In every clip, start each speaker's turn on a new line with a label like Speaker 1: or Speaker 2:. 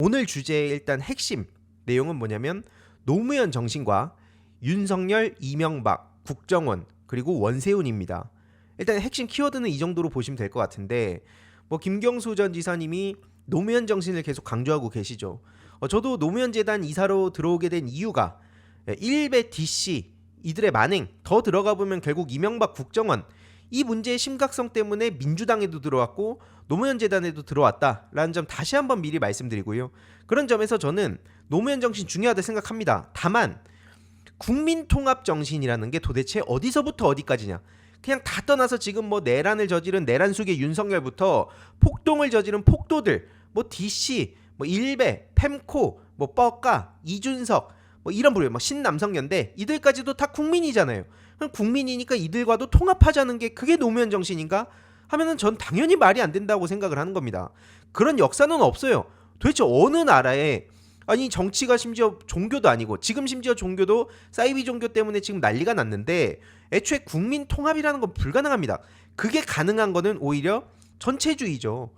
Speaker 1: 오늘 주제의 일단 핵심 내용은 뭐냐면 노무현 정신과 윤석열, 이명박, 국정원 그리고 원세훈입니다. 일단 핵심 키워드는 이 정도로 보시면 될 것 같은데 뭐 김경수 전 지사님이 노무현 정신을 계속 강조하고 계시죠. 저도 노무현 재단 이사로 들어오게 된 이유가 일베 DC 이들의 만행 더 들어가 보면 결국 이명박 국정원 이 문제의 심각성 때문에 민주당에도 들어왔고 노무현 재단에도 들어왔다라는 점 다시 한번 미리 말씀드리고요. 그런 점에서 저는 노무현 정신 중요하다 생각합니다. 다만 국민통합 정신이라는 게 도대체 어디서부터 어디까지냐. 그냥 다 떠나서 지금 뭐 내란을 저지른 내란숙의 윤석열부터 폭동을 저지른 폭도들 뭐 DC 뭐 일베 펜코 뭐 뻐까 이준석 뭐 이런 부류 뭐 신남성연대 이들까지도 다 국민이잖아요. 그럼 국민이니까 이들과도 통합하자는 게 그게 노무현 정신인가 하면은 전 당연히 말이 안 된다고 생각을 하는 겁니다. 그런 역사는 없어요. 도대체 어느 나라에 아니 정치가 심지어 종교도 아니고 지금 심지어 종교도 사이비 종교 때문에 지금 난리가 났는데 애초에 국민 통합이라는 건 불가능합니다. 그게 가능한 거는 오히려 전체주의죠.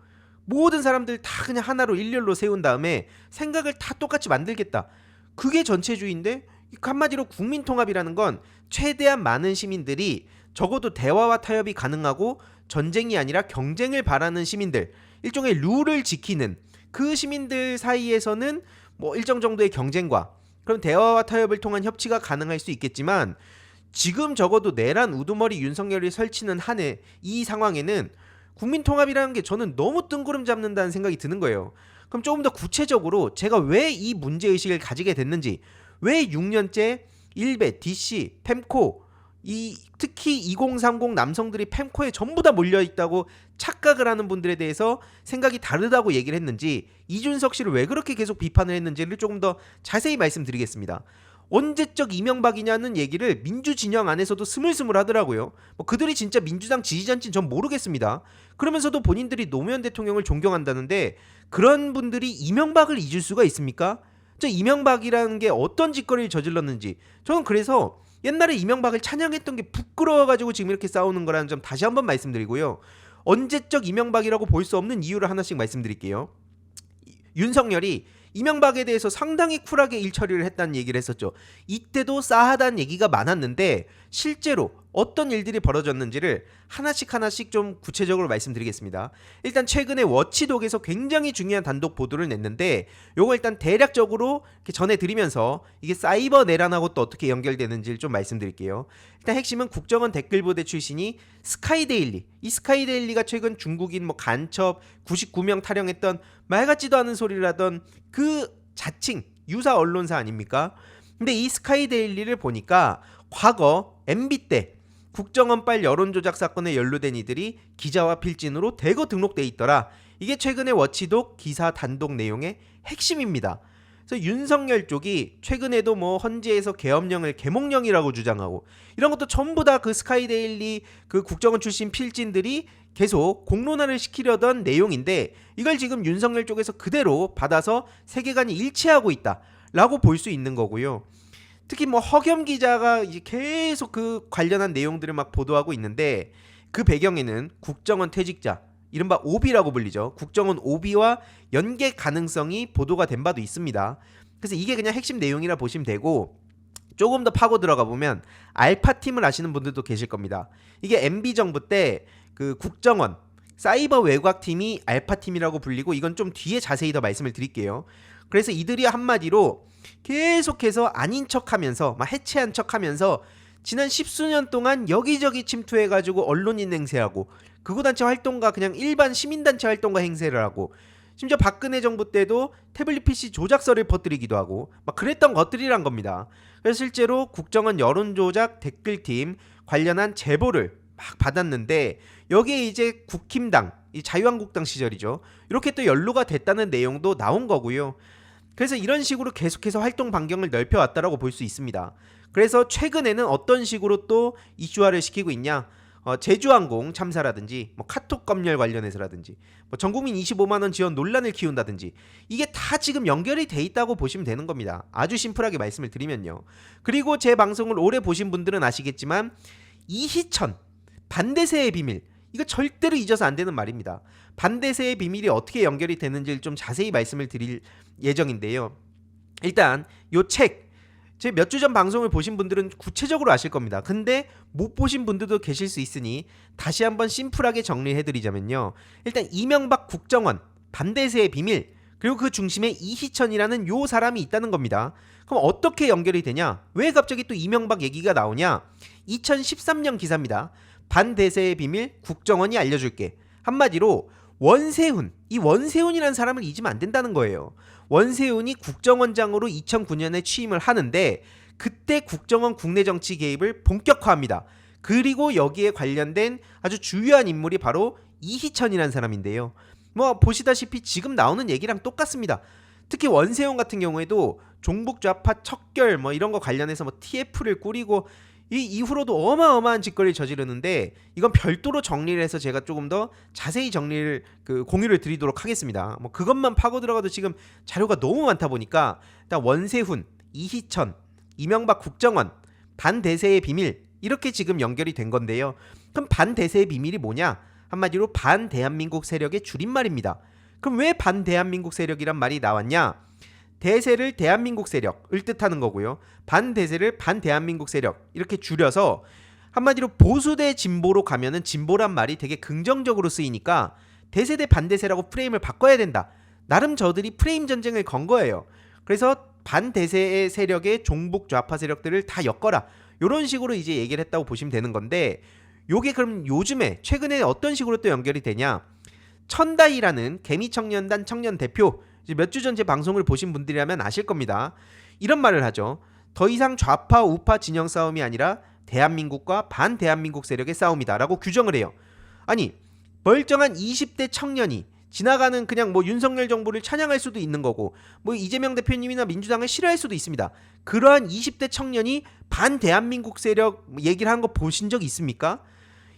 Speaker 1: 모든 사람들 다 그냥 하나로 일렬로 세운 다음에 생각을 다 똑같이 만들겠다. 그게 전체주의인데 한마디로 국민 통합이라는 건 최대한 많은 시민들이 적어도 대화와 타협이 가능하고 전쟁이 아니라 경쟁을 바라는 시민들, 일종의 룰을 지키는 그 시민들 사이에서는 뭐 일정 정도의 경쟁과 그럼 대화와 타협을 통한 협치가 가능할 수 있겠지만 지금 적어도 내란 우두머리 윤석열이 설치는 한해 이 상황에는 국민 통합이라는 게 저는 너무 뜬구름 잡는다는 생각이 드는 거예요. 그럼 조금 더 구체적으로 제가 왜 이 문제의식을 가지게 됐는지, 왜 6년째 일베, DC, 펜코 특히 2030 남성들이 펜코에 전부 다 몰려있다고 착각을 하는 분들에 대해서 생각이 다르다고 얘기를 했는지, 이준석 씨를 왜 그렇게 계속 비판을 했는지를 조금 더 자세히 말씀드리겠습니다. 언제적 이명박이냐는 얘기를 민주진영 안에서도 스물스물 하더라고요. 뭐 그들이 진짜 민주당 지지자인지는 전 모르겠습니다. 그러면서도 본인들이 노무현 대통령을 존경한다는데 그런 분들이 이명박을 잊을 수가 있습니까? 저 이명박이라는 게 어떤 짓거리를 저질렀는지 저는 그래서 옛날에 이명박을 찬양했던 게 부끄러워가지고 지금 이렇게 싸우는 거라는 점 다시 한번 말씀드리고요. 언제적 이명박이라고 볼 수 없는 이유를 하나씩 말씀드릴게요. 윤석열이 이명박에 대해서 상당히 쿨하게 일 처리를 했다는 얘기를 했었죠. 이때도 싸하다는 얘기가 많았는데 실제로 어떤 일들이 벌어졌는지를 하나씩 좀 구체적으로 말씀드리겠습니다. 일단 최근에 워치독에서 굉장히 중요한 단독 보도를 냈는데 요거 일단 대략적으로 이렇게 전해드리면서 이게 사이버 내란하고 또 어떻게 연결되는지를 좀 말씀드릴게요. 일단 핵심은 국정원 댓글부대 출신이 스카이데일리, 이 스카이데일리가 최근 중국인 뭐 간첩 99명 탈영했던 말 같지도 않은 소리를 하던 그 자칭 유사 언론사 아닙니까? 근데 이 스카이데일리를 보니까 과거 MB 때 국정원빨 여론조작 사건에 연루된 이들이 기자와 필진으로 대거 등록돼 있더라. 이게 최근에 워치독 기사 단독 내용의 핵심입니다. 그래서 윤석열 쪽이 최근에도 뭐 헌재에서 계엄령을 계몽령이라고 주장하고 이런 것도 전부 다 그 스카이데일리 그 국정원 출신 필진들이 계속 공론화를 시키려던 내용인데 이걸 지금 윤석열 쪽에서 그대로 받아서 세계관이 일치하고 있다라고 볼 수 있는 거고요. 특히 뭐 허겸 기자가 이제 계속 그 관련한 내용들을 막 보도하고 있는데 그 배경에는 국정원 퇴직자 이른바 오비라고 불리죠. 국정원 오비와 연계 가능성이 보도가 된 바도 있습니다. 그래서 이게 그냥 핵심 내용이라 보시면 되고 조금 더 파고 들어가 보면 알파팀을 아시는 분들도 계실 겁니다. 이게 MB 정부 때 그 국정원 사이버 외곽팀이 알파팀이라고 불리고 이건 좀 뒤에 자세히 더 말씀을 드릴게요. 그래서 이들이 한마디로 계속해서 아닌 척하면서 막 해체한 척하면서 지난 10수년 동안 여기저기 침투해가지고 언론인 행세하고 극우단체 활동가 그냥 일반 시민단체 활동가 행세를 하고 심지어 박근혜 정부 때도 태블릿 PC 조작설을 퍼뜨리기도 하고 막 그랬던 것들이란 겁니다. 그래서 실제로 국정원 여론조작 댓글팀 관련한 제보를 막 받았는데 여기에 이제 국힘당 이 자유한국당 시절이죠. 이렇게 또 연루가 됐다는 내용도 나온 거고요. 그래서 이런 식으로 계속해서 활동 반경을 넓혀왔다라고 볼 수 있습니다. 그래서 최근에는 어떤 식으로 또 이슈화를 시키고 있냐? 제주항공 참사라든지 뭐 카톡 검열 관련해서라든지 뭐 전국민 25만원 지원 논란을 키운다든지 이게 다 지금 연결이 돼 있다고 보시면 되는 겁니다. 아주 심플하게 말씀을 드리면요. 그리고 제 방송을 오래 보신 분들은 아시겠지만 이희천 반대세의 비밀 이거 절대로 잊어서 안 되는 말입니다. 반대세의 비밀이 어떻게 연결이 되는지를 좀 자세히 말씀을 드릴 예정인데요. 일단 요 책, 제 몇 주 전 방송을 보신 분들은 구체적으로 아실 겁니다. 근데 못 보신 분들도 계실 수 있으니 다시 한번 심플하게 정리해드리자면요. 일단 이명박 국정원 반대세의 비밀, 그리고 그 중심에 이희천이라는 요 사람이 있다는 겁니다. 그럼 어떻게 연결이 되냐? 왜 갑자기 또 이명박 얘기가 나오냐? 2013년 기사입니다. 반대세의 비밀 국정원이 알려줄게. 한마디로 원세훈, 이 원세훈이라는 사람을 잊으면 안 된다는 거예요. 원세훈이 국정원장으로 2009년에 취임을 하는데 그때 국정원 국내 정치 개입을 본격화합니다. 그리고 여기에 관련된 아주 주요한 인물이 바로 이희천이라는 사람인데요. 뭐 보시다시피 지금 나오는 얘기랑 똑같습니다. 특히 원세훈 같은 경우에도 종북 좌파 척결 뭐 이런 거 관련해서 뭐 TF를 꾸리고 이 이후로도 어마어마한 짓거리를 저지르는데 이건 별도로 정리를 해서 제가 조금 더 자세히 정리를 공유를 드리도록 하겠습니다. 뭐 그것만 파고 들어가도 지금 자료가 너무 많다 보니까 일단 원세훈, 이희천, 이명박 국정원, 반대세의 비밀 이렇게 지금 연결이 된 건데요. 그럼 반대세의 비밀이 뭐냐? 한마디로 반대한민국 세력의 줄임말입니다. 그럼 왜 반대한민국 세력이란 말이 나왔냐? 대세를 대한민국 세력을 뜻하는 거고요. 반대세를 반대한민국 세력 이렇게 줄여서 한마디로 보수 대 진보로 가면은 진보란 말이 되게 긍정적으로 쓰이니까 대세 대 반대세라고 프레임을 바꿔야 된다. 나름 저들이 프레임 전쟁을 건 거예요. 그래서 반대세의 세력의 종북 좌파 세력들을 다 엮어라. 이런 식으로 이제 얘기를 했다고 보시면 되는 건데 요게 그럼 요즘에 최근에 어떤 식으로 또 연결이 되냐? 천다이라는 개미청년단 청년 대표, 몇 주 전 제 방송을 보신 분들이라면 아실 겁니다. 이런 말을 하죠. 더 이상 좌파 우파 진영 싸움이 아니라 대한민국과 반대한민국 세력의 싸움이다 라고 규정을 해요. 아니 멀쩡한 20대 청년이 지나가는 그냥 뭐 윤석열 정부를 찬양할 수도 있는 거고 뭐 이재명 대표님이나 민주당을 싫어할 수도 있습니다. 그러한 20대 청년이 반대한민국 세력 얘기를 한 거 보신 적 있습니까?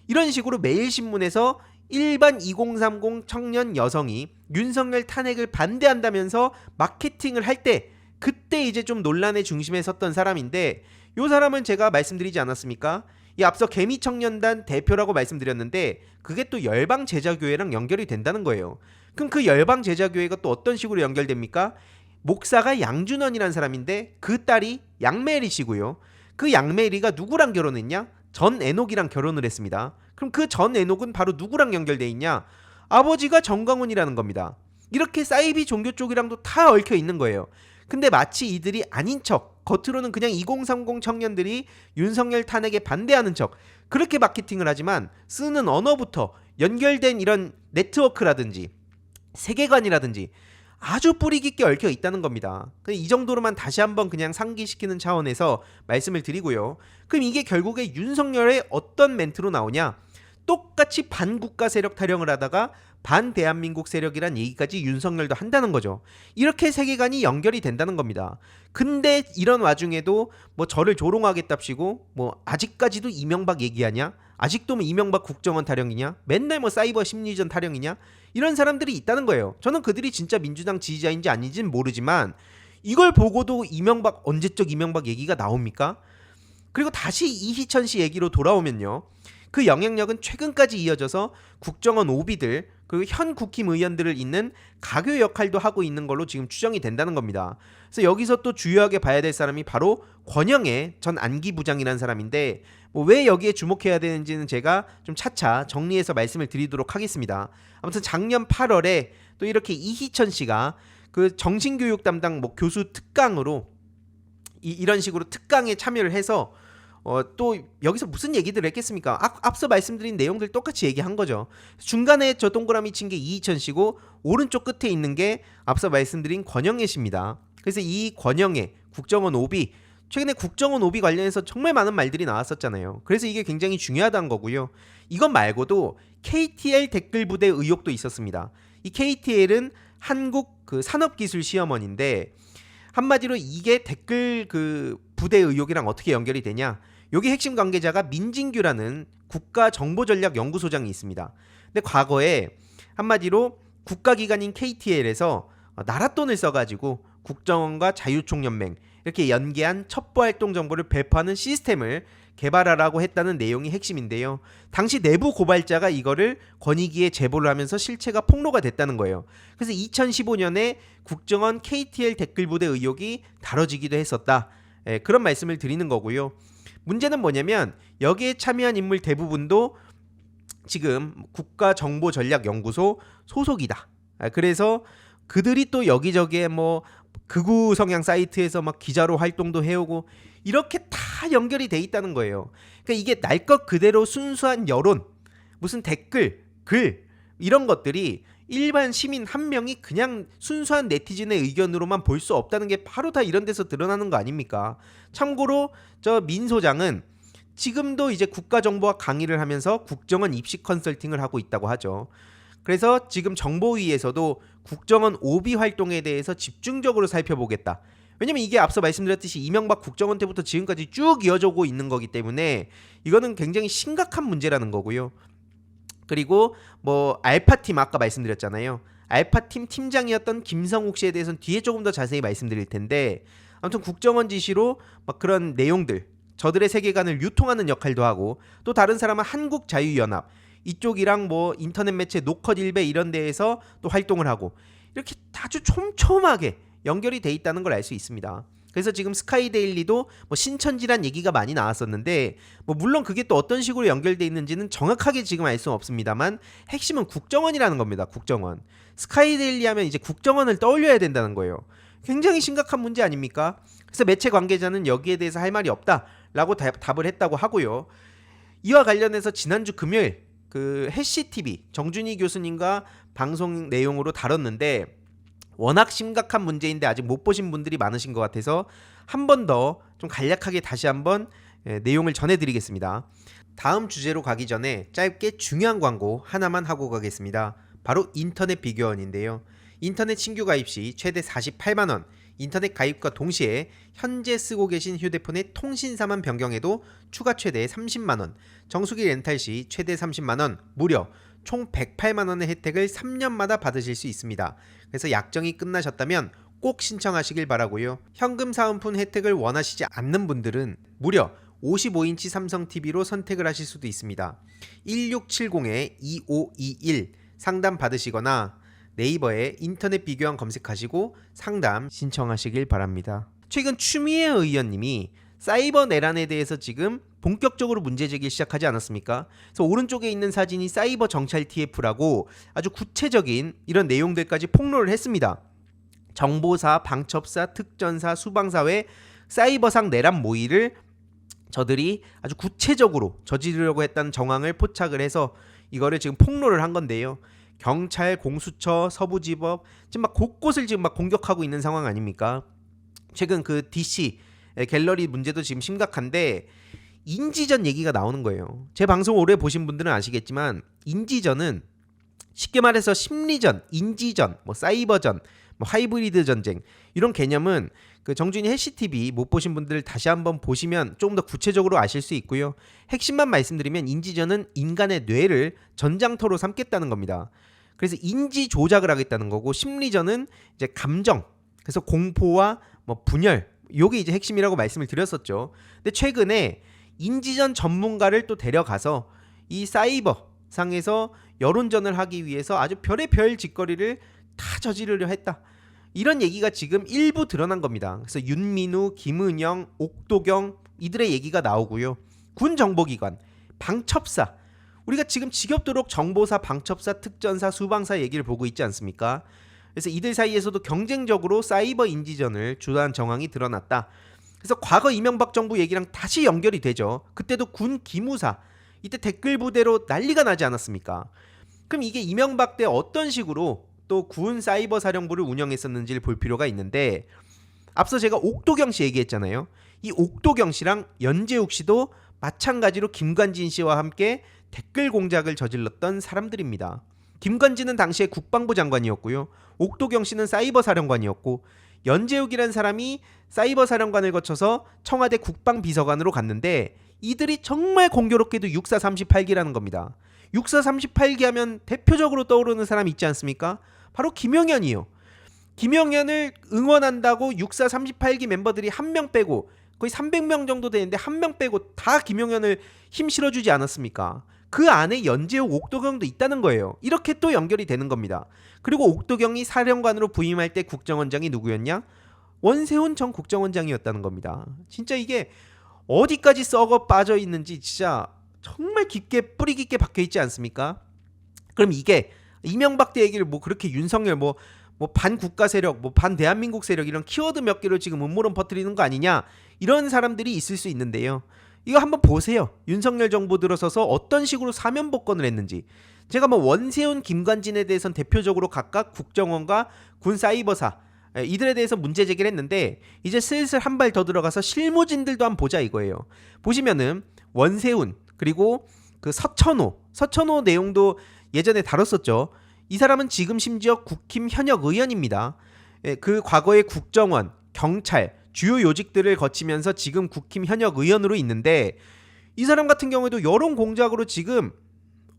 Speaker 1: 이런 식으로 매일신문에서 일반 2030 청년 여성이 윤석열 탄핵을 반대한다면서 마케팅을 할 때 그때 이제 좀 논란의 중심에 섰던 사람인데 이 사람은 제가 말씀드리지 않았습니까? 이 앞서 개미청년단 대표라고 말씀드렸는데 그게 또 열방제자교회랑 연결이 된다는 거예요. 그럼 그 열방제자교회가 또 어떤 식으로 연결됩니까? 목사가 양준원이라는 사람인데 그 딸이 양메리 씨고요. 그 양메리가 누구랑 결혼했냐? 전 에녹이랑 결혼을 했습니다. 그럼 그 전 에녹은 바로 누구랑 연결돼 있냐? 아버지가 정광훈이라는 겁니다. 이렇게 사이비 종교 쪽이랑도 다 얽혀 있는 거예요. 근데 마치 이들이 아닌 척, 겉으로는 그냥 2030 청년들이 윤석열 탄핵에 반대하는 척 그렇게 마케팅을 하지만 쓰는 언어부터 연결된 이런 네트워크라든지 세계관이라든지 아주 뿌리 깊게 얽혀 있다는 겁니다. 이 정도로만 다시 한번 그냥 상기시키는 차원에서 말씀을 드리고요. 그럼 이게 결국에 윤석열의 어떤 멘트로 나오냐? 똑같이 반국가 세력 타령을 하다가 반대한민국 세력이란 얘기까지 윤석열도 한다는 거죠. 이렇게 세계관이 연결이 된다는 겁니다. 근데 이런 와중에도 뭐 저를 조롱하겠답시고 뭐 아직까지도 이명박 얘기하냐? 아직도 뭐 이명박 국정원 타령이냐? 맨날 뭐 사이버 심리전 타령이냐? 이런 사람들이 있다는 거예요. 저는 그들이 진짜 민주당 지지자인지 아닌지는 모르지만 이걸 보고도 언제적 이명박 얘기가 나옵니까? 그리고 다시 이희천 씨 얘기로 돌아오면요. 그 영향력은 최근까지 이어져서 국정원 오비들 그리고 현 국힘 의원들을 잇는 가교 역할도 하고 있는 걸로 지금 추정이 된다는 겁니다. 그래서 여기서 또 주요하게 봐야 될 사람이 바로 권영애 전 안기부장이라는 사람인데 뭐 왜 여기에 주목해야 되는지는 제가 좀 차차 정리해서 말씀을 드리도록 하겠습니다. 아무튼 작년 8월에 또 이렇게 이희천 씨가 그 정신교육 담당 뭐 교수 특강으로 이런 식으로 특강에 참여를 해서 또 여기서 무슨 얘기들을 했겠습니까? 앞서 말씀드린 내용들 똑같이 얘기한 거죠. 중간에 저 동그라미 친 게 이희천 씨고 오른쪽 끝에 있는 게 앞서 말씀드린 권영애 씨입니다. 그래서 이 권영애 국정원 오비 최근에 국정원 오비 관련해서 정말 많은 말들이 나왔었잖아요. 그래서 이게 굉장히 중요하다는 거고요. 이것 말고도 KTL 댓글 부대 의혹도 있었습니다. 이 KTL은 한국 그 산업기술시험원인데 한마디로 이게 댓글 그 부대 의혹이랑 어떻게 연결이 되냐? 여기 핵심 관계자가 민진규라는 국가정보전략연구소장이 있습니다. 근데 과거에 한마디로 국가기관인 KTL에서 나랏돈을 써가지고 국정원과 자유총연맹 이렇게 연계한 첩보활동 정보를 배포하는 시스템을 개발하라고 했다는 내용이 핵심인데요. 당시 내부 고발자가 이거를 권익위에 제보를 하면서 실체가 폭로가 됐다는 거예요. 그래서 2015년에 국정원 KTL 댓글 부대 의혹이 다뤄지기도 했었다. 그런 말씀을 드리는 거고요. 문제는 뭐냐면 여기에 참여한 인물 대부분도 지금 국가정보전략연구소 소속이다. 그래서 그들이 또 여기저기에 뭐 극우 성향 사이트에서 막 기자로 활동도 해오고 이렇게 다 연결이 돼 있다는 거예요. 그러니까 이게 날 것 그대로 순수한 여론, 무슨 댓글, 글 이런 것들이 일반 시민 한 명이 그냥 순수한 네티즌의 의견으로만 볼 수 없다는 게 바로 다 이런 데서 드러나는 거 아닙니까? 참고로 저 민 소장은 지금도 이제 국가정보학 강의를 하면서 국정원 입시 컨설팅을 하고 있다고 하죠. 그래서 지금 정보위에서도 국정원 오비 활동에 대해서 집중적으로 살펴보겠다. 왜냐면 이게 앞서 말씀드렸듯이 이명박 국정원 때부터 지금까지 쭉 이어져 오고 있는 거기 때문에 이거는 굉장히 심각한 문제라는 거고요. 그리고 뭐 알파팀 아까 말씀드렸잖아요. 알파팀 팀장이었던 김성욱 씨에 대해서는 뒤에 조금 더 자세히 말씀드릴 텐데 아무튼 국정원 지시로 막 그런 내용들 저들의 세계관을 유통하는 역할도 하고 또 다른 사람은 한국자유연합 이쪽이랑 뭐 인터넷 매체 노컷일베 이런 데에서 또 활동을 하고 이렇게 아주 촘촘하게 연결이 돼 있다는 걸 알 수 있습니다. 그래서 지금 스카이데일리도 뭐 신천지란 얘기가 많이 나왔었는데 뭐 물론 그게 또 어떤 식으로 연결돼 있는지는 정확하게 지금 알 수는 없습니다만 핵심은 국정원이라는 겁니다. 국정원. 스카이데일리 하면 이제 국정원을 떠올려야 된다는 거예요. 굉장히 심각한 문제 아닙니까? 그래서 매체 관계자는 여기에 대해서 할 말이 없다라고 답을 했다고 하고요. 이와 관련해서 지난주 금요일 그 해시TV 정준희 교수님과 방송 내용으로 다뤘는데 워낙 심각한 문제인데 아직 못 보신 분들이 많으신 것 같아서 한 번 더 좀 간략하게 다시 한번 내용을 전해드리겠습니다. 다음 주제로 가기 전에 짧게 중요한 광고 하나만 하고 가겠습니다. 바로 인터넷 비교원인데요. 인터넷 신규 가입 시 최대 48만원, 인터넷 가입과 동시에 현재 쓰고 계신 휴대폰의 통신사만 변경해도 추가 최대 30만원, 정수기 렌탈 시 최대 30만원, 무려 총 108만원의 혜택을 3년마다 받으실 수 있습니다. 그래서 약정이 끝나셨다면 꼭 신청하시길 바라고요. 현금 사은품 혜택을 원하시지 않는 분들은 무려 55인치 삼성 TV로 선택을 하실 수도 있습니다. 1670-2521 상담 받으시거나 네이버에 인터넷 비교원 검색하시고 상담 신청하시길 바랍니다. 최근 추미애 의원님이 사이버 내란에 대해서 지금 본격적으로 문제제기를 시작하지 않았습니까? 그래서 오른쪽에 있는 사진이 사이버 정찰 TF라고 아주 구체적인 이런 내용들까지 폭로를 했습니다. 정보사, 방첩사, 특전사, 수방사회 사이버상 내란 모의를 저들이 아주 구체적으로 저지르려고 했다는 정황을 포착을 해서 이거를 지금 폭로를 한 건데요. 경찰, 공수처, 서부지법 지금 막 곳곳을 지금 막 공격하고 있는 상황 아닙니까? 최근 그 DC 갤러리 문제도 지금 심각한데 인지전 얘기가 나오는 거예요. 제 방송 오래 보신 분들은 아시겠지만 인지전은 쉽게 말해서 심리전, 인지전, 뭐 사이버전, 뭐 하이브리드 전쟁 이런 개념은 그 정준희 해시TV 못 보신 분들 다시 한번 보시면 조금 더 구체적으로 아실 수 있고요. 핵심만 말씀드리면 인지전은 인간의 뇌를 전장터로 삼겠다는 겁니다. 그래서 인지 조작을 하겠다는 거고 심리전은 이제 감정, 그래서 공포와 뭐 분열 요게 이제 핵심이라고 말씀을 드렸었죠. 근데 최근에 인지전 전문가를 또 데려가서 이 사이버 상에서 여론전을 하기 위해서 아주 별의별 짓거리를 다 저지르려 했다. 이런 얘기가 지금 일부 드러난 겁니다. 그래서 윤민우, 김은영, 옥도경 이들의 얘기가 나오고요. 군 정보기관, 방첩사 우리가 지금 지겹도록 정보사, 방첩사, 특전사, 수방사 얘기를 보고 있지 않습니까? 그래서 이들 사이에서도 경쟁적으로 사이버 인지전을 주도한 정황이 드러났다. 그래서 과거 이명박 정부 얘기랑 다시 연결이 되죠. 그때도 군 기무사 이때 댓글 부대로 난리가 나지 않았습니까? 그럼 이게 이명박 때 어떤 식으로 또 군 사이버 사령부를 운영했었는지를 볼 필요가 있는데 앞서 제가 옥도경 씨 얘기했잖아요. 이 옥도경 씨랑 연재욱 씨도 마찬가지로 김관진 씨와 함께 댓글 공작을 저질렀던 사람들입니다. 김관진은 당시에 국방부 장관이었고요. 옥도경 씨는 사이버 사령관이었고 연재욱이라는 사람이 사이버 사령관을 거쳐서 청와대 국방비서관으로 갔는데 이들이 정말 공교롭게도 6438기라는 겁니다. 6438기 하면 대표적으로 떠오르는 사람 있지 않습니까? 바로 김용현이요. 김용현을 응원한다고 6438기 멤버들이 한 명 빼고 거의 300명 정도 되는데 한 명 빼고 다 김용현을 힘 실어주지 않았습니까? 그 안에 연재욱, 옥도경도 있다는 거예요. 이렇게 또 연결이 되는 겁니다. 그리고 옥도경이 사령관으로 부임할 때 국정원장이 누구였냐? 원세훈 전 국정원장이었다는 겁니다. 진짜 이게 어디까지 썩어 빠져 있는지 진짜 정말 깊게 뿌리 깊게 박혀 있지 않습니까? 그럼 이게 이명박 때 얘기를 뭐 그렇게 윤석열 뭐 반국가 세력, 뭐 반대한민국 세력 이런 키워드 몇 개로 지금 음모론 퍼뜨리는 거 아니냐 이런 사람들이 있을 수 있는데요. 이거 한번 보세요. 윤석열 정부 들어서서 어떤 식으로 사면 복권을 했는지. 제가 뭐 원세훈, 김관진에 대해서는 대표적으로 각각 국정원과 군 사이버사 이들에 대해서 문제 제기를 했는데 이제 슬슬 한 발 더 들어가서 실무진들도 한번 보자 이거예요. 보시면은 원세훈 그리고 그 서천호 내용도 예전에 다뤘었죠. 이 사람은 지금 심지어 국힘 현역 의원입니다. 그 과거의 국정원, 경찰, 주요 요직들을 거치면서 지금 국힘 현역 의원으로 있는데 이 사람 같은 경우에도 여론 공작으로 지금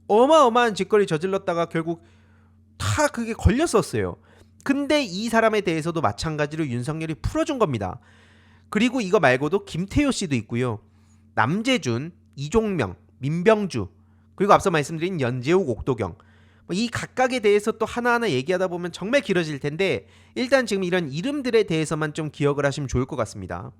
Speaker 1: 어마어마한 짓거리 저질렀다가 결국 다 그게 걸렸었어요. 근데 이 사람에 대해서도 마찬가지로 윤석열이 풀어준 겁니다. 그리고 이거 말고도 김태효 씨도 있고요. 남재준, 이종명, 민병주 그리고 앞서 말씀드린 연재욱, 옥도경 이 각각에 대해서 또 하나하나 얘기하다 보면 정말 길어질 텐데 일단 지금 이런 이름들에 대해서만 좀 기억을 하시면 좋을 것 같습니다.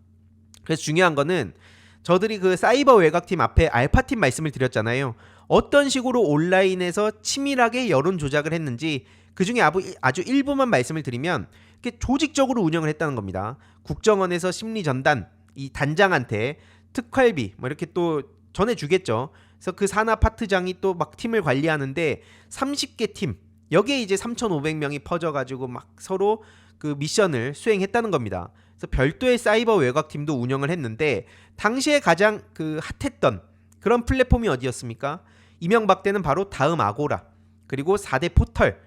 Speaker 1: 그래서 중요한 거는 저들이 그 사이버 외곽팀 앞에 알파팀 말씀을 드렸잖아요. 어떤 식으로 온라인에서 치밀하게 여론 조작을 했는지 그 중에 아주 일부만 말씀을 드리면 이렇게 조직적으로 운영을 했다는 겁니다. 국정원에서 심리전단 이 단장한테 특활비 뭐 이렇게 또 전해주겠죠. 그래서 그 산하 파트장이 또 막 팀을 관리하는데 30개 팀 여기에 이제 3,500명이 퍼져가지고 막 서로 그 미션을 수행했다는 겁니다. 그래서 별도의 사이버 외곽팀도 운영을 했는데 당시에 가장 그 핫했던 그런 플랫폼이 어디였습니까? 이명박 때는 바로 다음 아고라 그리고 4대 포털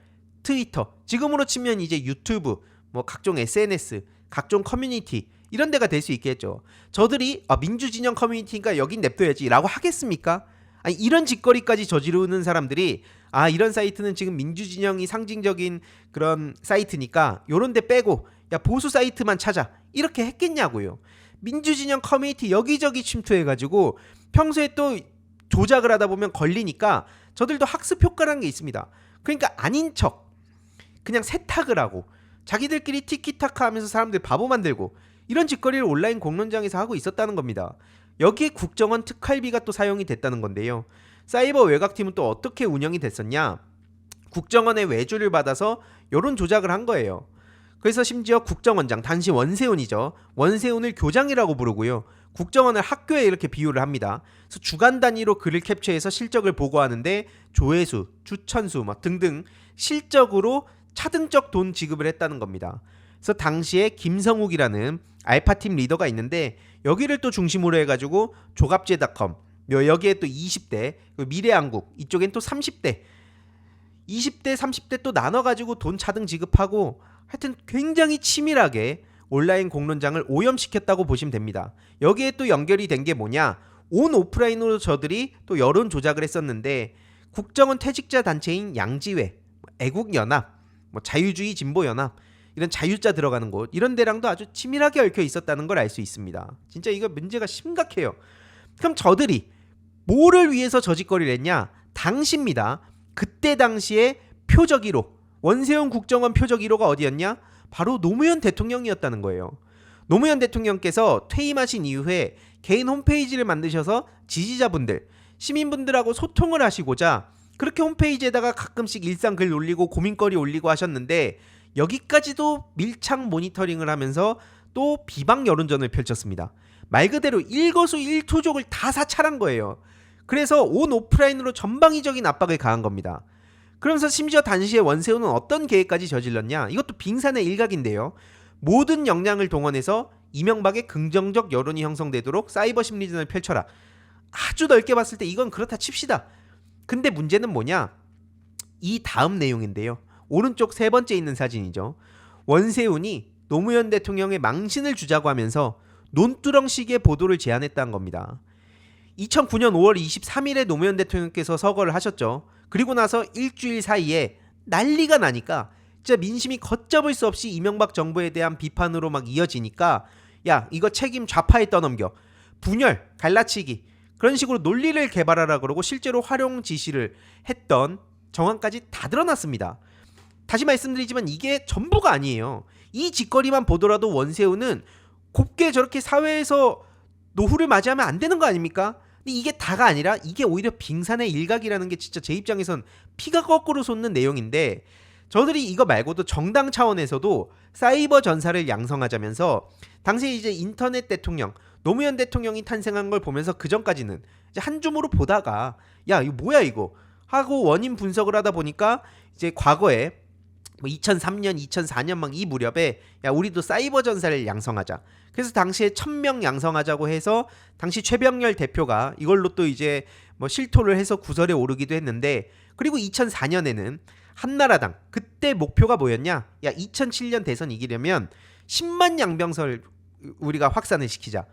Speaker 1: 트위터 지금으로 치면 이제 유튜브 뭐 각종 SNS 각종 커뮤니티 이런 데가 될 수 있겠죠. 저들이 민주진영 커뮤니티니까 여긴 냅둬야지 라고 하겠습니까? 아니 이런 짓거리까지 저지르는 사람들이 이런 사이트는 지금 민주진영이 상징적인 그런 사이트니까 요런 데 빼고 야 보수 사이트만 찾아 이렇게 했겠냐고요. 민주진영 커뮤니티 여기저기 침투해가지고 평소에 또 조작을 하다 보면 걸리니까 저들도 학습 효과라는 게 있습니다. 그러니까 아닌 척 그냥 세탁을 하고 자기들끼리 티키타카 하면서 사람들 바보 만들고 이런 짓거리를 온라인 공론장에서 하고 있었다는 겁니다. 여기에 국정원 특활비가 또 사용이 됐다는 건데요. 사이버 외곽팀은 또 어떻게 운영이 됐었냐? 국정원의 외주를 받아서 여론 조작을 한 거예요. 그래서 심지어 국정원장, 당시 원세훈이죠. 원세훈을 교장이라고 부르고요. 국정원을 학교에 이렇게 비유를 합니다. 그래서 주간 단위로 글을 캡처해서 실적을 보고하는데 조회수, 추천수 등등 실적으로 차등적 돈 지급을 했다는 겁니다. 그래서 당시에 김성욱이라는 알파팀 리더가 있는데 여기를 또 중심으로 해가지고 조갑제닷컴 여기에 또 20대 미래한국 이쪽엔 또 30대 20대 30대 또 나눠가지고 돈 차등 지급하고 하여튼 굉장히 치밀하게 온라인 공론장을 오염시켰다고 보시면 됩니다. 여기에 또 연결이 된 게 뭐냐 온 오프라인으로 저들이 또 여론 조작을 했었는데 국정원 퇴직자 단체인 양지회 애국연합 자유주의 진보연합 이런 자유자 들어가는 곳 이런 데랑도 아주 치밀하게 얽혀 있었다는 걸 알 수 있습니다. 진짜 이거 문제가 심각해요. 그럼 저들이 뭐를 위해서 저짓거리를 했냐? 당시입니다. 그때 당시에 표적 1호 원세훈 국정원 표적 1호가 어디였냐? 바로 노무현 대통령이었다는 거예요. 노무현 대통령께서 퇴임하신 이후에 개인 홈페이지를 만드셔서 지지자분들, 시민분들하고 소통을 하시고자 그렇게 홈페이지에다가 가끔씩 일상 글 올리고 고민거리 올리고 하셨는데 여기까지도 밀착 모니터링을 하면서 또 비방 여론전을 펼쳤습니다. 말 그대로 일거수일투족을 다 사찰한 거예요. 그래서 온 오프라인으로 전방위적인 압박을 가한 겁니다. 그러면서 심지어 당시에 원세훈은 어떤 계획까지 저질렀냐? 이것도 빙산의 일각인데요. 모든 역량을 동원해서 이명박의 긍정적 여론이 형성되도록 사이버 심리전을 펼쳐라. 아주 넓게 봤을 때 이건 그렇다 칩시다. 근데 문제는 뭐냐? 이 다음 내용인데요. 오른쪽 세 번째 있는 사진이죠. 원세훈이 노무현 대통령의 망신을 주자고 하면서 논두렁식의 보도를 제안했다는 겁니다. 2009년 5월 23일에 노무현 대통령께서 서거를 하셨죠. 그리고 나서 일주일 사이에 난리가 나니까 진짜 민심이 걷잡을 수 없이 이명박 정부에 대한 비판으로 막 이어지니까 야 이거 책임 좌파에 떠넘겨, 분열, 갈라치기, 그런 식으로 논리를 개발하라 그러고 실제로 활용 지시를 했던 정황까지 다 드러났습니다. 다시 말씀드리지만 이게 전부가 아니에요. 이 짓거리만 보더라도 원세훈은 곱게 저렇게 사회에서 노후를 맞이하면 안 되는 거 아닙니까? 근데 이게 다가 아니라 이게 오히려 빙산의 일각이라는 게 진짜 제 입장에선 피가 거꾸로 솟는 내용인데, 저들이 이거 말고도 정당 차원에서도 사이버 전사를 양성하자면서 당시에 이제 인터넷 대통령 노무현 대통령이 탄생한 걸 보면서 그 전까지는 이제 한 줌으로 보다가 야 이거 뭐야 이거 하고 원인 분석을 하다 보니까 이제 과거에 뭐 2003년, 2004년 막 이 무렵에 야 우리도 사이버 전사를 양성하자. 그래서 당시에 1000명 양성하자고 해서 당시 최병렬 대표가 이걸로 또 이제 뭐 실토를 해서 구설에 오르기도 했는데, 그리고 2004년에는 한나라당 그때 목표가 뭐였냐? 야 2007년 대선 이기려면 10만 양병설 우리가 확산을 시키자.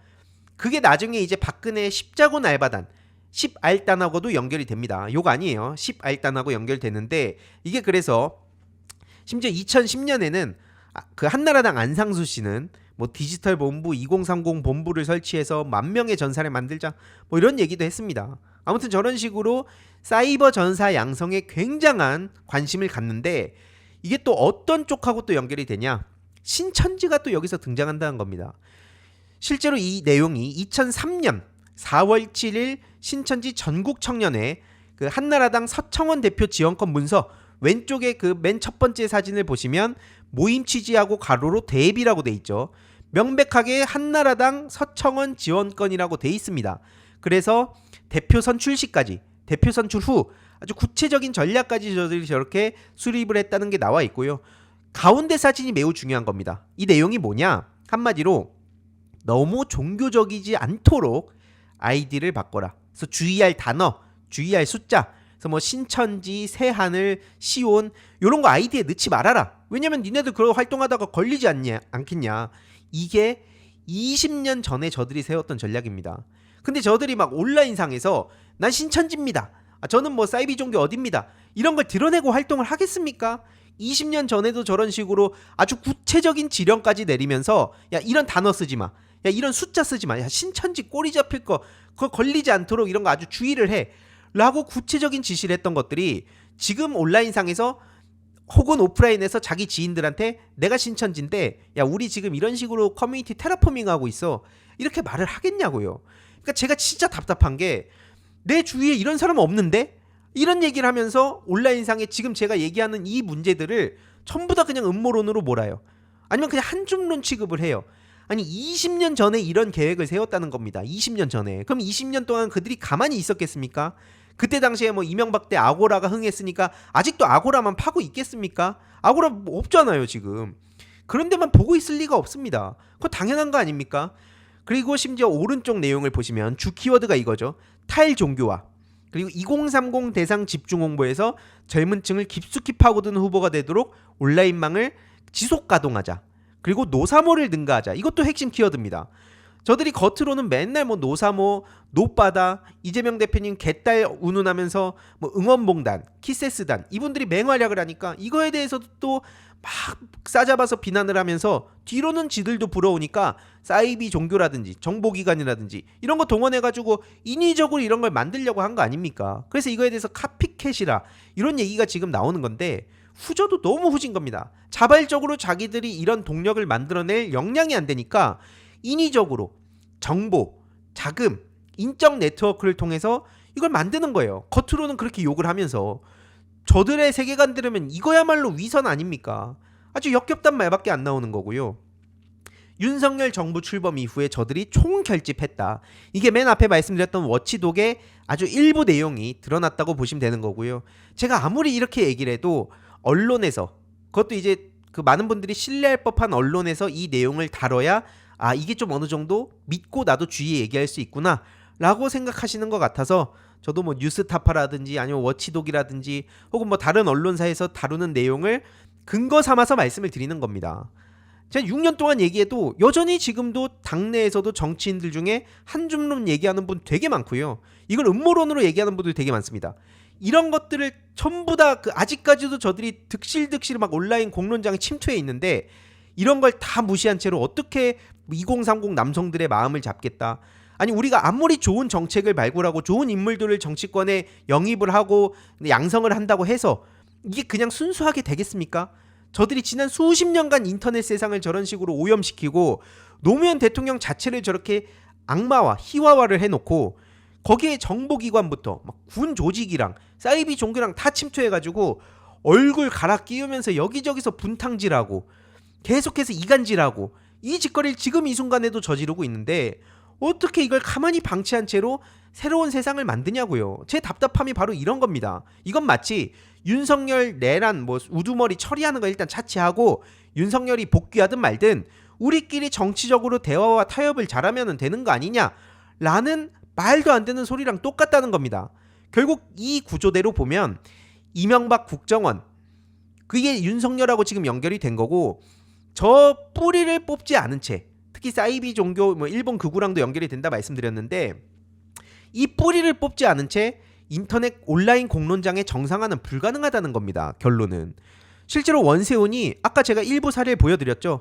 Speaker 1: 그게 나중에 이제 박근혜 십자군 알바단 10알단하고도 연결이 됩니다. 욕 아니에요. 10알단하고 연결되는데 이게 그래서 심지어 2010년에는 그 한나라당 안상수 씨는 뭐 디지털 본부 2030 본부를 설치해서 10,000명의 전사를 만들자 뭐 이런 얘기도 했습니다. 아무튼 저런 식으로 사이버 전사 양성에 굉장한 관심을 갖는데, 이게 또 어떤 쪽하고 또 연결이 되냐? 신천지가 또 여기서 등장한다는 겁니다. 실제로 이 내용이 2003년 4월 7일 신천지 전국청년회 그 한나라당 서청원 대표 지원권 문서 왼쪽에 그 맨 첫 번째 사진을 보시면 모임 취지하고 가로로 대비라고 돼 있죠. 명백하게 한나라당 서청원 지원권이라고 돼 있습니다. 그래서 대표 선출 시까지, 대표 선출 후 아주 구체적인 전략까지 저들이 저렇게 수립을 했다는 게 나와 있고요. 가운데 사진이 매우 중요한 겁니다. 이 내용이 뭐냐? 한마디로 너무 종교적이지 않도록 아이디를 바꿔라. 그래서 주의할 단어, 주의할 숫자, 그래서 뭐 신천지, 새하늘, 시온 이런 거 아이디에 넣지 말아라. 왜냐면 니네들 그런 활동하다가 걸리지 않겠냐. 이게 20년 전에 저들이 세웠던 전략입니다. 근데 저들이 막 온라인상에서 난 신천지입니다. 저는 뭐 사이비 종교 어딥니다. 이런 걸 드러내고 활동을 하겠습니까? 20년 전에도 저런 식으로 아주 구체적인 지령까지 내리면서 야 이런 단어 쓰지 마. 야 이런 숫자 쓰지 마. 야 신천지 꼬리 잡힐 거 그거 걸리지 않도록 이런 거 아주 주의를 해. 라고 구체적인 지시를 했던 것들이 지금 온라인상에서 혹은 오프라인에서 자기 지인들한테 내가 신천지인데 야 우리 지금 이런 식으로 커뮤니티 테라포밍 하고 있어. 이렇게 말을 하겠냐고요. 그러니까 제가 진짜 답답한 게 내 주위에 이런 사람은 없는데? 이런 얘기를 하면서 온라인상에 지금 제가 얘기하는 이 문제들을 전부 다 그냥 음모론으로 몰아요. 아니면 그냥 한 줌론 취급을 해요. 아니 20년 전에 이런 계획을 세웠다는 겁니다. 20년 전에. 그럼 20년 동안 그들이 가만히 있었겠습니까? 그때 당시에 뭐 이명박 때 아고라가 흥했으니까 아직도 아고라만 파고 있겠습니까? 아고라 뭐 없잖아요 지금. 그런 데만 보고 있을 리가 없습니다. 그거 당연한 거 아닙니까? 그리고 심지어 오른쪽 내용을 보시면 주 키워드가 이거죠. 탈종교화. 그리고 2030 대상 집중 홍보에서 젊은 층을 깊숙이 파고드는 후보가 되도록 온라인망을 지속 가동하자. 그리고 노사모를 능가하자. 이것도 핵심 키워드입니다. 저들이 겉으로는 맨날 뭐 노사모, 노빠다, 이재명 대표님 개딸 운운하면서 뭐 응원봉단, 키세스단 이분들이 맹활약을 하니까 이거에 대해서도 또 막 싸잡아서 비난을 하면서 뒤로는 지들도 부러우니까 사이비 종교라든지 정보기관이라든지 이런 거 동원해가지고 인위적으로 이런 걸 만들려고 한 거 아닙니까? 그래서 이거에 대해서 카피캣이라 이런 얘기가 지금 나오는 건데 후져도 너무 후진 겁니다. 자발적으로 자기들이 이런 동력을 만들어낼 역량이 안 되니까 인위적으로 정보, 자금, 인적 네트워크를 통해서 이걸 만드는 거예요. 겉으로는 그렇게 욕을 하면서 저들의 세계관 들으면 이거야말로 위선 아닙니까? 아주 역겹단 말밖에 안 나오는 거고요. 윤석열 정부 출범 이후에 저들이 총결집했다. 이게 맨 앞에 말씀드렸던 워치독의 아주 일부 내용이 드러났다고 보시면 되는 거고요. 제가 아무리 이렇게 얘기를 해도 언론에서 그것도 이제 그 많은 분들이 신뢰할 법한 언론에서 이 내용을 다뤄야 아 이게 좀 어느 정도 믿고 나도 주위에 얘기할 수 있구나 라고 생각하시는 것 같아서 저도 뭐 뉴스타파라든지 아니면 워치독이라든지 혹은 뭐 다른 언론사에서 다루는 내용을 근거 삼아서 말씀을 드리는 겁니다. 제가 6년 동안 얘기해도 여전히 지금도 당내에서도 정치인들 중에 한 줌론 얘기하는 분 되게 많고요. 이걸 음모론으로 얘기하는 분들 되게 많습니다. 이런 것들을 전부 다 그 아직까지도 저들이 득실득실 막 온라인 공론장에 침투해 있는데 이런 걸 다 무시한 채로 어떻게 2030 남성들의 마음을 잡겠다. 아니 우리가 아무리 좋은 정책을 발굴하고 좋은 인물들을 정치권에 영입을 하고 양성을 한다고 해서 이게 그냥 순수하게 되겠습니까? 저들이 지난 수십 년간 인터넷 세상을 저런 식으로 오염시키고 노무현 대통령 자체를 저렇게 악마와 희화화를 해놓고 거기에 정보기관부터 막 군 조직이랑 사이비 종교랑 다 침투해가지고 얼굴 갈아 끼우면서 여기저기서 분탕질하고 계속해서 이간질하고 이 짓거리를 지금 이 순간에도 저지르고 있는데 어떻게 이걸 가만히 방치한 채로 새로운 세상을 만드냐고요. 제 답답함이 바로 이런 겁니다. 이건 마치 윤석열 내란 뭐 우두머리 처리하는 거 일단 차치하고 윤석열이 복귀하든 말든 우리끼리 정치적으로 대화와 타협을 잘하면 되는 거 아니냐라는 말도 안 되는 소리랑 똑같다는 겁니다. 결국 이 구조대로 보면 이명박 국정원 그게 윤석열하고 지금 연결이 된 거고 저 뿌리를 뽑지 않은 채 특히 사이비 종교 뭐 일본 극우랑도 연결이 된다 말씀드렸는데 이 뿌리를 뽑지 않은 채 인터넷 온라인 공론장의 정상화는 불가능하다는 겁니다. 결론은 실제로 원세훈이 아까 제가 일부 사례 보여드렸죠.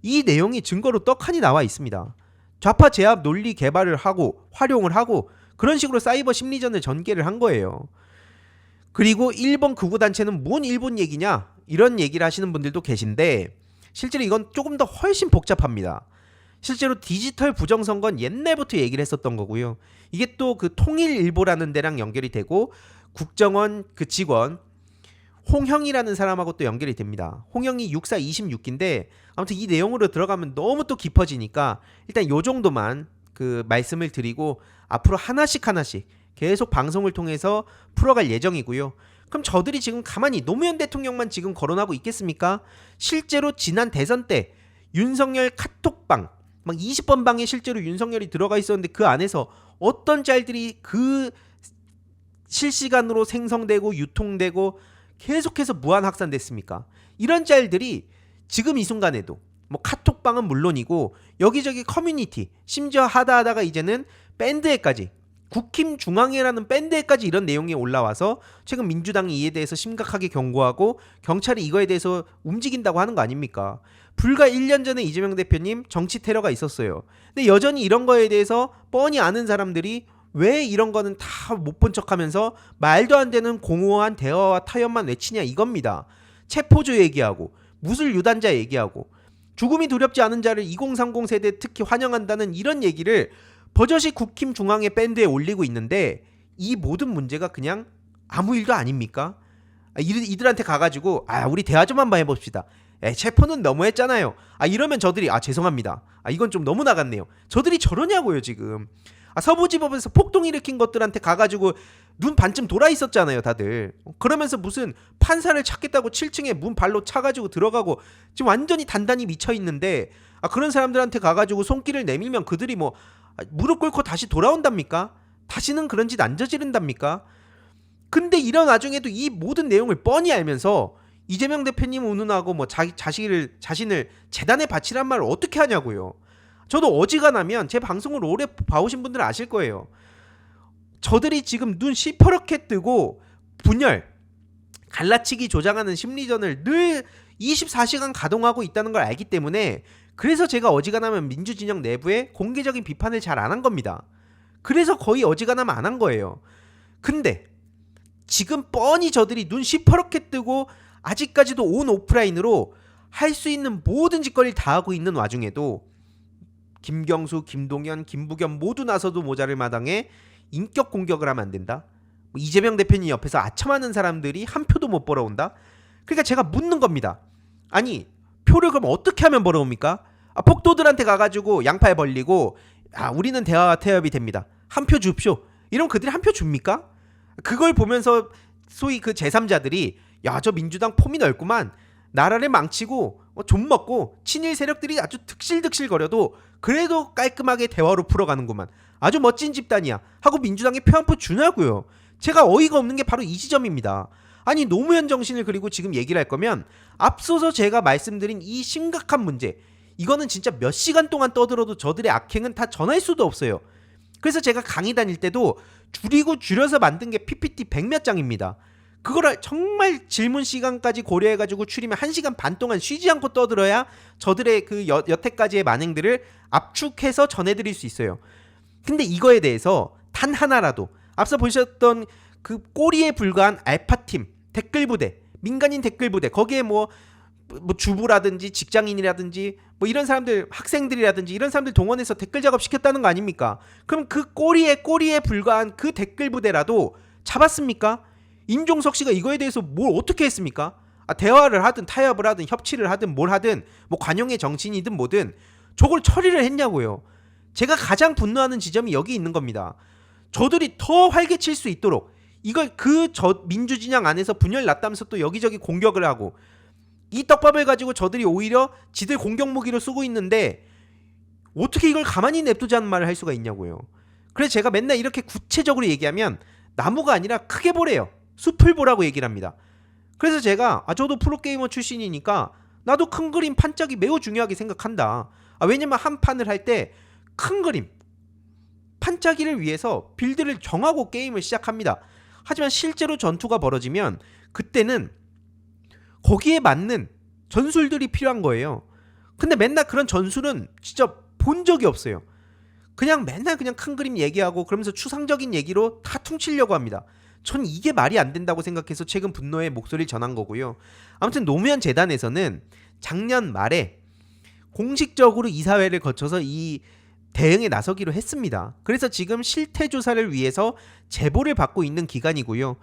Speaker 1: 이 내용이 증거로 떡하니 나와 있습니다. 좌파 제압 논리 개발을 하고 활용을 하고 그런 식으로 사이버 심리전을 전개를 한 거예요. 그리고 일본 극우단체는 뭔 일본 얘기냐 이런 얘기를 하시는 분들도 계신데 실제로 이건 조금 더 훨씬 복잡합니다. 실제로 디지털 부정선거는 옛날부터 얘기를 했었던 거고요. 이게 또 그 통일일보라는 데랑 연결이 되고 국정원 그 직원 홍형이라는 사람하고 또 연결이 됩니다. 홍형이 6426기인데 아무튼 이 내용으로 들어가면 너무 또 깊어지니까 일단 요 정도만 그 말씀을 드리고 앞으로 하나씩 계속 방송을 통해서 풀어갈 예정이고요. 그럼 저들이 지금 가만히 노무현 대통령만 지금 거론하고 있겠습니까? 실제로 지난 대선 때 윤석열 카톡방 막 20번 방에 실제로 윤석열이 들어가 있었는데 그 안에서 어떤 짤들이 그 실시간으로 생성되고 유통되고 계속해서 무한 확산됐습니까? 이런 짤들이 지금 이 순간에도 뭐 카톡방은 물론이고 여기저기 커뮤니티 심지어 하다가 이제는 밴드에까지 국힘 중앙회라는 밴드에까지 이런 내용이 올라와서 최근 민주당이 이에 대해서 심각하게 경고하고 경찰이 이거에 대해서 움직인다고 하는 거 아닙니까? 불과 1년 전에 이재명 대표님 정치 테러가 있었어요. 근데 여전히 이런 거에 대해서 뻔히 아는 사람들이 왜 이런 거는 다 못 본 척하면서 말도 안 되는 공허한 대화와 타협만 외치냐 이겁니다. 체포조 얘기하고 무술 유단자 얘기하고 죽음이 두렵지 않은 자를 2030 세대 특히 환영한다는 이런 얘기를 버젓이 국힘 중앙회 밴드에 올리고 있는데 이 모든 문제가 그냥 아무 일도 아닙니까? 이들한테 가가지고 우리 대화 좀 한번 해봅시다. 체포는 너무했잖아요. 이러면 저들이 죄송합니다. 이건 좀 너무 나갔네요. 저들이 저러냐고요 지금. 서부지법에서 폭동 일으킨 것들한테 가가지고 눈 반쯤 돌아 있었잖아요 다들. 그러면서 무슨 판사를 찾겠다고 7층에 문 발로 차가지고 들어가고 지금 완전히 단단히 미쳐있는데 그런 사람들한테 가가지고 손길을 내밀면 그들이 뭐 무릎 꿇고 다시 돌아온답니까? 다시는 그런 짓 안 저지른답니까? 근데 이런 와중에도 이 모든 내용을 뻔히 알면서 이재명 대표님 운운하고 뭐 자신을 재단에 바치란 말을 어떻게 하냐고요. 저도 어지간하면 제 방송을 오래 봐오신 분들은 아실 거예요. 저들이 지금 눈 시퍼렇게 뜨고 분열, 갈라치기 조장하는 심리전을 늘 24시간 가동하고 있다는 걸 알기 때문에 그래서 제가 어지간하면 민주진영 내부에 공개적인 비판을 잘 안 한 겁니다. 그래서 거의 어지간하면 안 한 거예요. 근데 지금 뻔히 저들이 눈 시퍼렇게 뜨고 아직까지도 온 오프라인으로 할 수 있는 모든 짓거리를 다 하고 있는 와중에도 김경수, 김동연, 김부겸 모두 나서도 모자를 마당에 인격 공격을 하면 안 된다. 이재명 대표님 옆에서 아첨하는 사람들이 한 표도 못 벌어온다. 그러니까 제가 묻는 겁니다. 아니 표를 그럼 어떻게 하면 벌어옵니까? 폭도들한테 가가지고 양팔 벌리고 우리는 대화와 태협이 됩니다. 한 표 줍쇼. 이러면 그들이 한 표 줍니까? 그걸 보면서 소위 그 제3자들이 저 민주당 폼이 넓구만. 나라를 망치고 좀 먹고 친일 세력들이 아주 득실득실거려도 그래도 깔끔하게 대화로 풀어가는구만. 아주 멋진 집단이야 하고 민주당에 표 한 표 주냐고요. 제가 어이가 없는 게 바로 이 지점입니다. 아니 노무현 정신을 그리고 지금 얘기를 할 거면 앞서서 제가 말씀드린 이 심각한 문제 이거는 진짜 몇 시간 동안 떠들어도 저들의 악행은 다 전할 수도 없어요. 그래서 제가 강의 다닐 때도 줄이고 줄여서 만든 게 PPT 100몇 장입니다. 그걸 정말 질문 시간까지 고려해가지고 추리면 1시간 반 동안 쉬지 않고 떠들어야 저들의 그 여태까지의 만행들을 압축해서 전해드릴 수 있어요. 근데 이거에 대해서 단 하나라도 앞서 보셨던 그 꼬리에 불과한 알파팀 댓글부대, 민간인 댓글부대, 거기에 뭐 주부라든지 직장인이라든지 뭐 이런 사람들, 학생들이라든지 이런 사람들 동원해서 댓글 작업 시켰다는 거 아닙니까? 그럼 그 꼬리에 불과한 그 댓글 부대라도 잡았습니까? 임종석 씨가 이거에 대해서 뭘 어떻게 했습니까? 대화를 하든 타협을 하든 협치를 하든 뭘 하든 뭐 관용의 정치인이든 뭐든 저걸 처리를 했냐고요. 제가 가장 분노하는 지점이 여기 있는 겁니다. 저들이 더 활개칠 수 있도록 이걸 민주 진영 안에서 분열 났다면서 또 여기저기 공격을 하고 이 떡밥을 가지고 저들이 오히려 지들 공격 무기로 쓰고 있는데 어떻게 이걸 가만히 냅두자는 말을 할 수가 있냐고요. 그래서 제가 맨날 이렇게 구체적으로 얘기하면 나무가 아니라 크게 보래요. 숲을 보라고 얘기를 합니다. 그래서 제가 저도 프로게이머 출신이니까 나도 큰 그림 판짝이 매우 중요하게 생각한다. 왜냐면 한 판을 할 때 큰 그림 판짜기를 위해서 빌드를 정하고 게임을 시작합니다. 하지만 실제로 전투가 벌어지면 그때는 거기에 맞는 전술들이 필요한 거예요. 근데 맨날 그런 전술은 진짜 본 적이 없어요. 그냥 맨날 그냥 큰 그림 얘기하고 그러면서 추상적인 얘기로 다 퉁치려고 합니다. 전 이게 말이 안 된다고 생각해서 최근 분노의 목소리를 전한 거고요. 아무튼 노무현 재단에서는 작년 말에 공식적으로 이사회를 거쳐서 이 대응에 나서기로 했습니다. 그래서 지금 실태 조사를 위해서 제보를 받고 있는 기간이고요.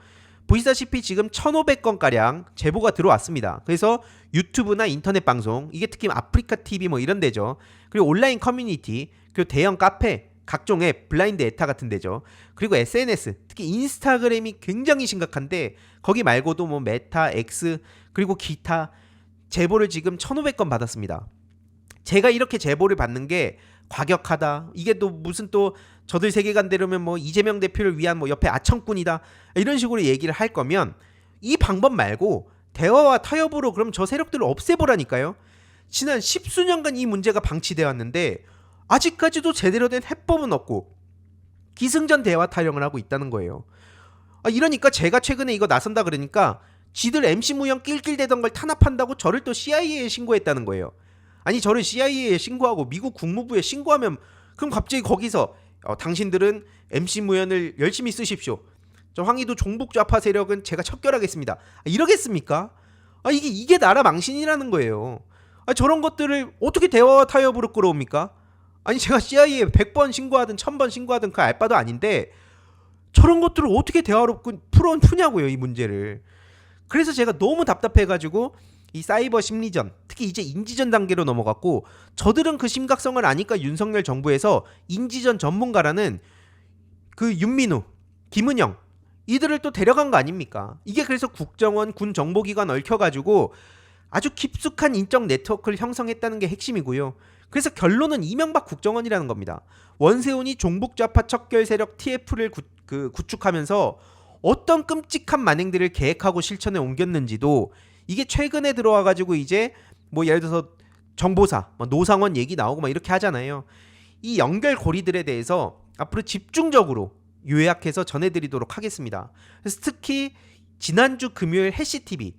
Speaker 1: 보시다시피 지금 1,500건가량 제보가 들어왔습니다. 그래서 유튜브나 인터넷 방송, 이게 특히 아프리카 TV 뭐 이런 데죠. 그리고 온라인 커뮤니티, 그리고 대형 카페, 각종 앱, 블라인드 에타 같은 데죠. 그리고 SNS, 특히 인스타그램이 굉장히 심각한데 거기 말고도 뭐 메타, X, 그리고 기타 제보를 지금 1,500건 받았습니다. 제가 이렇게 제보를 받는 게 과격하다. 이게 또 무슨 또 저들 세계관대로면 뭐 이재명 대표를 위한 뭐 옆에 아청꾼이다. 이런 식으로 얘기를 할 거면 이 방법 말고 대화와 타협으로 그럼 저 세력들을 없애보라니까요. 지난 10수년간 이 문제가 방치되어 왔는데 아직까지도 제대로 된 해법은 없고 기승전 대화 타령을 하고 있다는 거예요. 이러니까 제가 최근에 이거 나선다 그러니까 지들 MC 무형 낄낄대던 걸 탄압한다고 저를 또 CIA에 신고했다는 거예요. 아니 저를 CIA에 신고하고 미국 국무부에 신고하면 그럼 갑자기 거기서 당신들은 MC 무현을 열심히 쓰십시오. 저 황희도 종북 좌파 세력은 제가 척결하겠습니다. 이러겠습니까? 이게 나라 망신이라는 거예요. 저런 것들을 어떻게 대화와 타협으로 끌어옵니까? 아니 제가 CIA에 100번 신고하든 1000번 신고하든 그 알바도 아닌데 저런 것들을 어떻게 대화로 푸냐고요, 이 문제를. 그래서 제가 너무 답답해가지고 이 사이버 심리전, 특히 이제 인지전 단계로 넘어갔고 저들은 그 심각성을 아니까 윤석열 정부에서 인지전 전문가라는 그 윤민우, 김은영 이들을 또 데려간 거 아닙니까? 이게 그래서 국정원, 군 정보기관 얽혀가지고 아주 깊숙한 인적 네트워크를 형성했다는 게 핵심이고요. 그래서 결론은 이명박 국정원이라는 겁니다. 원세훈이 종북좌파 척결 세력 TF를 구축하면서 어떤 끔찍한 만행들을 계획하고 실천에 옮겼는지도 이게 최근에 들어와가지고 이제 뭐 예를 들어서 정보사, 노상원 얘기 나오고 막 이렇게 하잖아요. 이 연결고리들에 대해서 앞으로 집중적으로 요약해서 전해드리도록 하겠습니다. 그래서 특히 지난주 금요일 해시TV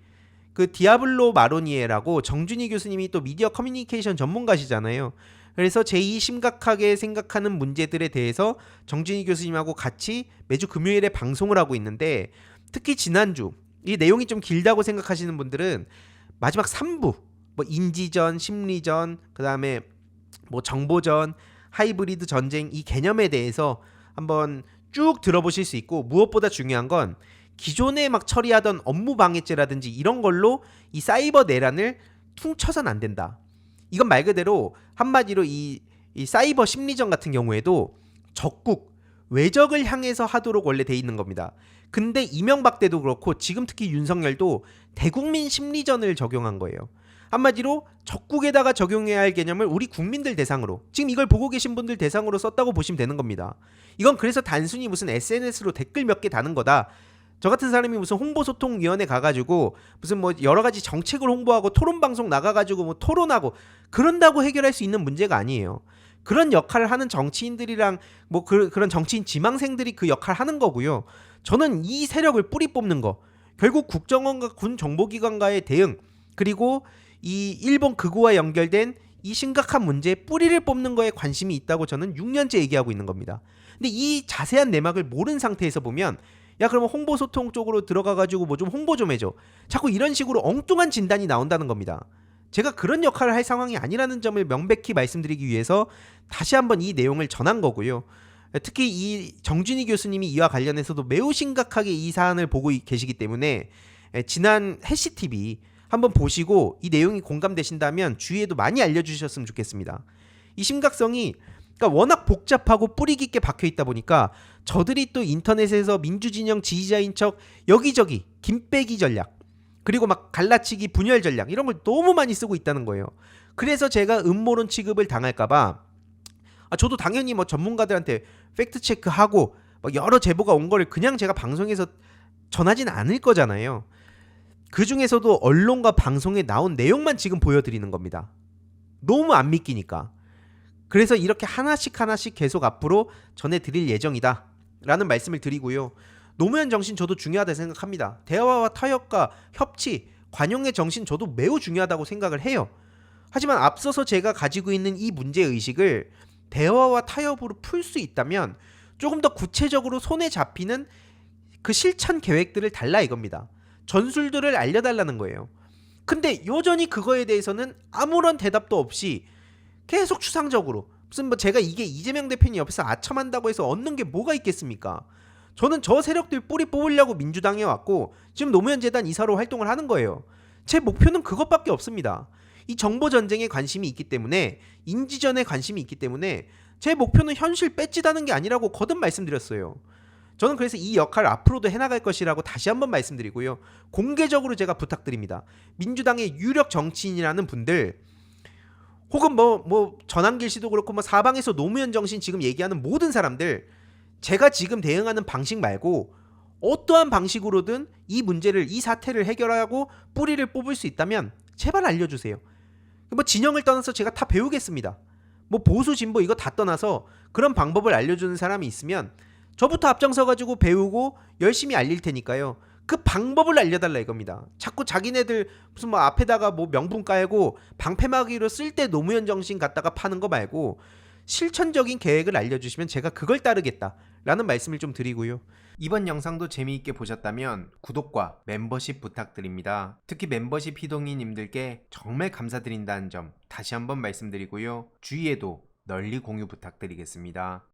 Speaker 1: 그 디아블로 마로니에라고 정준희 교수님이 또 미디어 커뮤니케이션 전문가시잖아요. 그래서 제2 심각하게 생각하는 문제들에 대해서 정준희 교수님하고 같이 매주 금요일에 방송을 하고 있는데 특히 지난주 이 내용이 좀 길다고 생각하시는 분들은 마지막 3부 뭐 인지전, 심리전, 그 다음에 뭐 정보전, 하이브리드 전쟁 이 개념에 대해서 한번 쭉 들어보실 수 있고 무엇보다 중요한 건 기존에 막 처리하던 업무 방해죄라든지 이런 걸로 이 사이버 내란을 퉁쳐선 안 된다. 이건 말 그대로 한마디로 이 사이버 심리전 같은 경우에도 적국, 외적을 향해서 하도록 원래 돼 있는 겁니다. 근데 이명박 때도 그렇고 지금 특히 윤석열도 대국민 심리전을 적용한 거예요. 한마디로 적국에다가 적용해야 할 개념을 우리 국민들 대상으로 지금 이걸 보고 계신 분들 대상으로 썼다고 보시면 되는 겁니다. 이건 그래서 단순히 무슨 SNS로 댓글 몇 개 다는 거다. 저 같은 사람이 무슨 홍보소통위원회 가가지고 무슨 뭐 여러 가지 정책을 홍보하고 토론방송 나가가지고 뭐 토론하고 그런다고 해결할 수 있는 문제가 아니에요. 그런 역할을 하는 정치인들이랑 뭐 그런 정치인 지망생들이 그 역할을 하는 거고요. 저는 이 세력을 뿌리 뽑는 거 결국 국정원과 군 정보기관과의 대응, 그리고 이 일본 극우와 연결된 이 심각한 문제에 뿌리를 뽑는 거에 관심이 있다고 저는 6년째 얘기하고 있는 겁니다. 근데 이 자세한 내막을 모르는 상태에서 보면 야 그러면 홍보소통 쪽으로 들어가가지고 뭐 좀 홍보 좀 해줘, 자꾸 이런 식으로 엉뚱한 진단이 나온다는 겁니다. 제가 그런 역할을 할 상황이 아니라는 점을 명백히 말씀드리기 위해서 다시 한번 이 내용을 전한 거고요. 특히 이 정준희 교수님이 이와 관련해서도 매우 심각하게 이 사안을 보고 계시기 때문에 지난 해시TV 한번 보시고 이 내용이 공감되신다면 주위에도 많이 알려주셨으면 좋겠습니다. 이 심각성이 그러니까 워낙 복잡하고 뿌리 깊게 박혀 있다 보니까 저들이 또 인터넷에서 민주진영 지지자인 척 여기저기 김빼기 전략, 그리고 막 갈라치기 분열 전략 이런 걸 너무 많이 쓰고 있다는 거예요. 그래서 제가 음모론 취급을 당할까봐 저도 당연히 뭐 전문가들한테 팩트 체크하고 막 여러 제보가 온 거를 그냥 제가 방송에서 전하진 않을 거잖아요. 그 중에서도 언론과 방송에 나온 내용만 지금 보여드리는 겁니다. 너무 안 믿기니까. 그래서 이렇게 하나씩 계속 앞으로 전해드릴 예정이다 라는 말씀을 드리고요. 노무현 정신 저도 중요하다 생각합니다. 대화와 타협과 협치, 관용의 정신 저도 매우 중요하다고 생각을 해요. 하지만 앞서서 제가 가지고 있는 이 문제의식을 대화와 타협으로 풀 수 있다면 조금 더 구체적으로 손에 잡히는 그 실천 계획들을 달라 이겁니다. 전술들을 알려달라는 거예요. 근데 여전히 그거에 대해서는 아무런 대답도 없이 계속 추상적으로 무슨 뭐 제가 이게 이재명 대표님 옆에서 아첨한다고 해서 얻는 게 뭐가 있겠습니까? 저는 저 세력들 뿌리 뽑으려고 민주당에 왔고 지금 노무현 재단 이사로 활동을 하는 거예요. 제 목표는 그것밖에 없습니다. 이 정보 전쟁에 관심이 있기 때문에, 인지전에 관심이 있기 때문에 제 목표는 현실 뺏지다는 게 아니라고 거듭 말씀드렸어요. 저는 그래서 이 역할을 앞으로도 해나갈 것이라고 다시 한번 말씀드리고요. 공개적으로 제가 부탁드립니다. 민주당의 유력 정치인이라는 분들, 혹은 뭐 전한길 씨도 그렇고 뭐 사방에서 노무현 정신 지금 얘기하는 모든 사람들, 제가 지금 대응하는 방식 말고 어떠한 방식으로든 이 문제를, 이 사태를 해결하고 뿌리를 뽑을 수 있다면 제발 알려주세요. 뭐 진영을 떠나서 제가 다 배우겠습니다. 뭐 보수 진보 이거 다 떠나서 그런 방법을 알려주는 사람이 있으면 저부터 앞장서가지고 배우고 열심히 알릴 테니까요. 그 방법을 알려달라 이겁니다. 자꾸 자기네들 무슨 뭐 앞에다가 뭐 명분 깔고 방패막이로 쓸 때 노무현 정신 갖다가 파는 거 말고 실천적인 계획을 알려주시면 제가 그걸 따르겠다라는 말씀을 좀 드리고요. 이번 영상도 재미있게 보셨다면 구독과 멤버십 부탁드립니다. 특히 멤버십 희동이님들께 정말 감사드린다는 점 다시 한번 말씀드리고요. 주위에도 널리 공유 부탁드리겠습니다.